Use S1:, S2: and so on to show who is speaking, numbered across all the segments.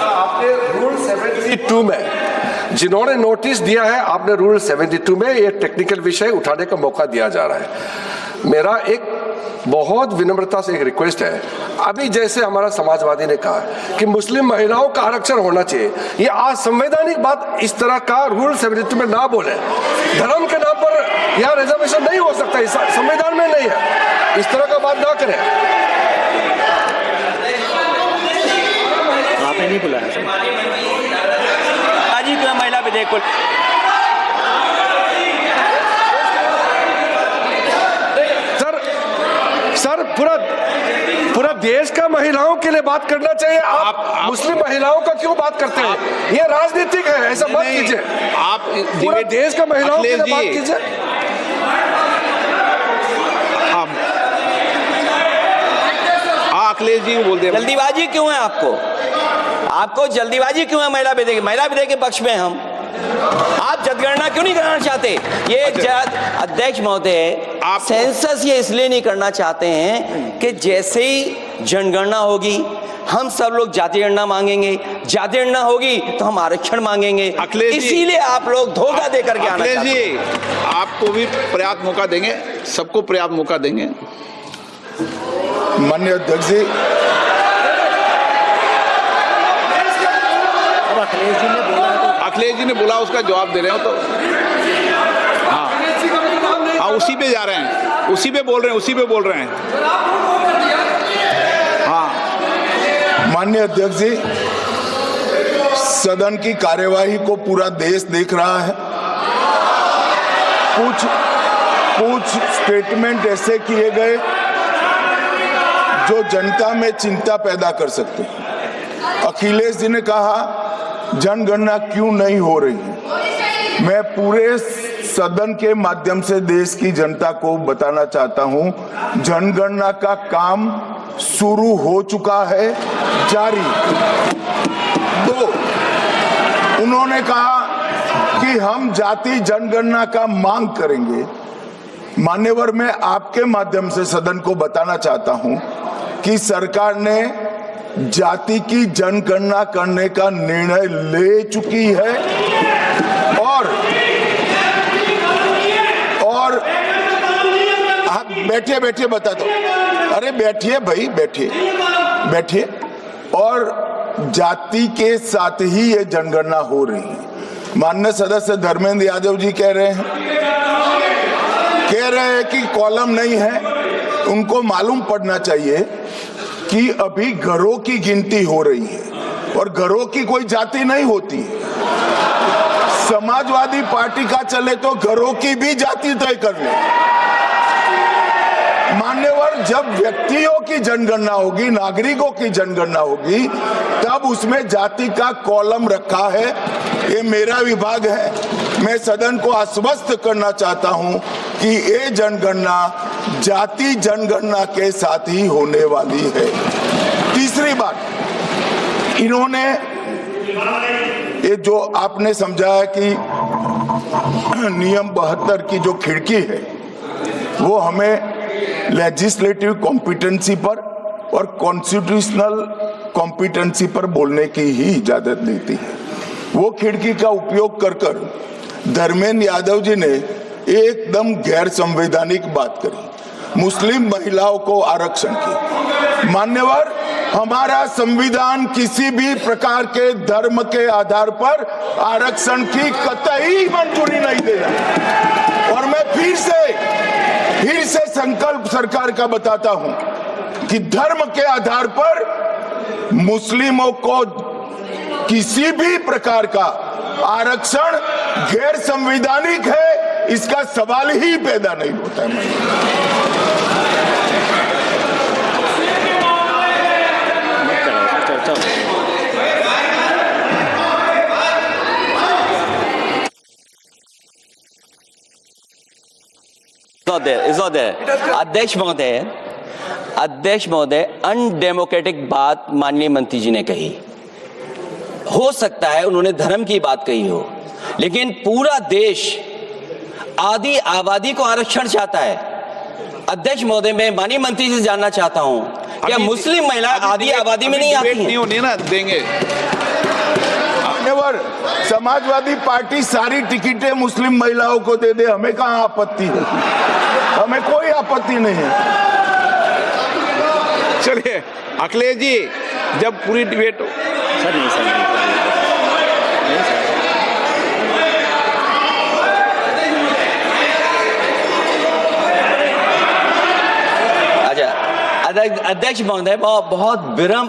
S1: आपने रूल 72 में जिन्होंने नोटिस दिया है, आपने रूल 72 में ये टेक्निकल विषय उठाने का मौका दिया जा रहा है। मेरा एक बहुत विनम्रता से एक रिक्वेस्ट है, अभी जैसे हमारा समाजवादी ने कहा कि मुस्लिम महिलाओं का आरक्षण होना चाहिए, ये असंवैधानिक बात इस तरह का रूल 72 में ना बोले। धर्म के नाम पर यहाँ रिजर्वेशन नहीं हो सकता, संविधान में नहीं है, इस तरह का बात ना करें।
S2: आपने नहीं बुलाया आज ही महिला विधेयक को।
S1: सर पूरा देश का महिलाओं के लिए बात करना चाहिए। आप मुस्लिम महिलाओं का क्यों बात करते हैं? ये राजनीतिक है, ऐसा मत कीजिए।
S3: आप
S1: पूरा देश का महिलाओं के लिए बात कीजिए।
S3: अखिलेश जी बोल दे,
S2: जल्दीबाजी क्यों है आपको जल्दीबाजी क्यों है? महिला विधेयक के पक्ष में हम, आप जनगणना क्यों नहीं कराना चाहते? ये अध्यक्ष महोदय, आप सेंसस ये इसलिए नहीं करना चाहते हैं कि जैसे ही जनगणना होगी हम सब लोग जाति गणना मांगेंगे, जाति गणना होगी तो हम आरक्षण मांगेंगे, इसीलिए आप लोग धोखा दे करके आना चाहते हैं।
S3: आपको भी पर्याप्त मौका देंगे, सबको पर्याप्त मौका देंगे।
S4: माननीय अध्यक्ष जी,
S3: अखिलेश जी ने बोला, उसका जवाब दे रहे हो तो हाँ, उसी पे जा रहे हैं, उसी पे बोल रहे हैं। हाँ,
S4: माननीय अध्यक्ष जी, सदन की कार्यवाही को पूरा देश देख रहा है। कुछ स्टेटमेंट ऐसे किए गए जो जनता में चिंता पैदा कर सकते हैं। अखिलेश जी ने कहा जनगणना क्यों नहीं हो रही है। मैं पूरे सदन के माध्यम से देश की जनता को बताना चाहता हूं, जनगणना का काम शुरू हो चुका है, जारी। 2, उन्होंने कहा कि हम जाति जनगणना का मांग करेंगे। मान्यवर, मैं आपके माध्यम से सदन को बताना चाहता हूं कि सरकार ने जाति की जनगणना करने का निर्णय ले चुकी है और आप बैठिए बता दो। अरे बैठिए भाई, बैठिए। और जाति के साथ ही ये जनगणना हो रही है। माननीय सदस्य धर्मेंद्र यादव जी कह रहे हैं कि कॉलम नहीं है। उनको मालूम पड़ना चाहिए कि अभी घरों की गिनती हो रही है और घरों की कोई जाति नहीं होती है। समाजवादी पार्टी का चले तो घरों की भी जाति तय कर ले। मान्यवर, जब व्यक्तियों की जनगणना होगी, नागरिकों की जनगणना होगी, तब उसमें जाति का कॉलम रखा है। ये मेरा विभाग है। मैं सदन को आश्वस्त करना चाहता हूं कि ये जनगणना जाति जनगणना के साथ ही होने वाली है। तीसरी बात, इन्होंने ये जो आपने समझाया कि नियम 72 की जो खिड़की है वो हमें लेजिस्लेटिव कॉम्पिटेंसी पर और कॉन्स्टिट्यूशनल कॉम्पिटेंसी पर बोलने की ही इजाजत देती है। वो खिड़की का उपयोग कर धर्मेंद्र यादव जी ने एकदम गैर संवैधानिक बात करी, मुस्लिम महिलाओं को आरक्षण की। मान्यवर, हमारा संविधान किसी भी प्रकार के धर्म के आधार पर आरक्षण की कतई मंजूरी नहीं दे रहा। और मैं फिर से संकल्प सरकार का बताता हूं कि धर्म के आधार पर मुस्लिमों को किसी भी प्रकार का आरक्षण गैर संवैधानिक है, इसका सवाल ही पैदा नहीं होता है।
S2: अध्यक्ष महोदय, अनडेमोक्रेटिक बात माननीय मंत्री जी ने कही। हो सकता है उन्होंने धर्म की बात कही हो, लेकिन पूरा देश आधी आबादी को आरक्षण चाहता है। अध्यक्ष महोदय, मैं माननीय मंत्री जी से जानना चाहता हूं क्या मुस्लिम महिला
S3: अभी
S2: आधी
S3: debate-
S2: आबादी में
S3: अभी
S2: नहीं
S3: debate
S2: आती
S3: नहीं
S2: हैं?
S3: होनी है ना, देंगे।
S4: मान्यवर, समाजवादी पार्टी सारी टिकटें मुस्लिम महिलाओं को दे दे, हमें कहाँ आपत्ति है? हमें कोई आपत्ति नहीं है।
S3: चलिए अखिलेश जी, जब पूरी डिबेट
S2: सर नहीं सर नहीं। अच्छा, अध्यक्ष महोदय बहुत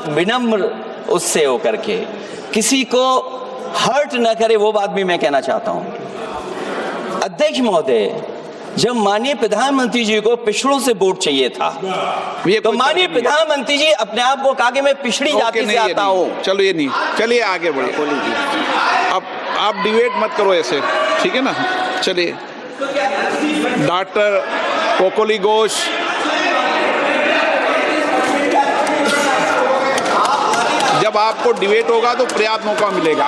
S2: विनम्र उससे होकर के किसी को हर्ट न करे वो बात भी मैं कहना चाहता हूं। अध्यक्ष महोदय, जब माननीय प्रधानमंत्री जी को पिछड़ों से वोट चाहिए था,
S3: ये
S2: तो
S3: कोई
S2: माननीय
S3: तरक्की नहीं है।
S2: प्रधानमंत्री जी अपने आप को कहा कि मैं पिछड़ी
S3: ओके,
S2: जाति
S3: नहीं,
S2: से
S3: ये
S2: आता
S3: नहीं।
S2: हूं।
S3: चलो ये नहीं, चलिए आगे बढ़िए। अब आप डिबेट मत करो ऐसे, ठीक है ना। चलिए डॉक्टर कोकोली घोष, जब आपको डिबेट होगा तो पर्याप्त मौका मिलेगा।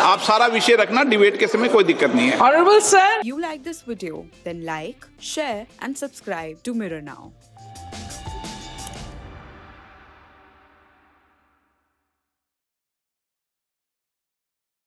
S3: आप सारा विषय रखना, डिबेट के समय कोई दिक्कत नहीं है।
S5: Honorable sir.
S6: You like this video? Then like, share and subscribe to Mirror Now.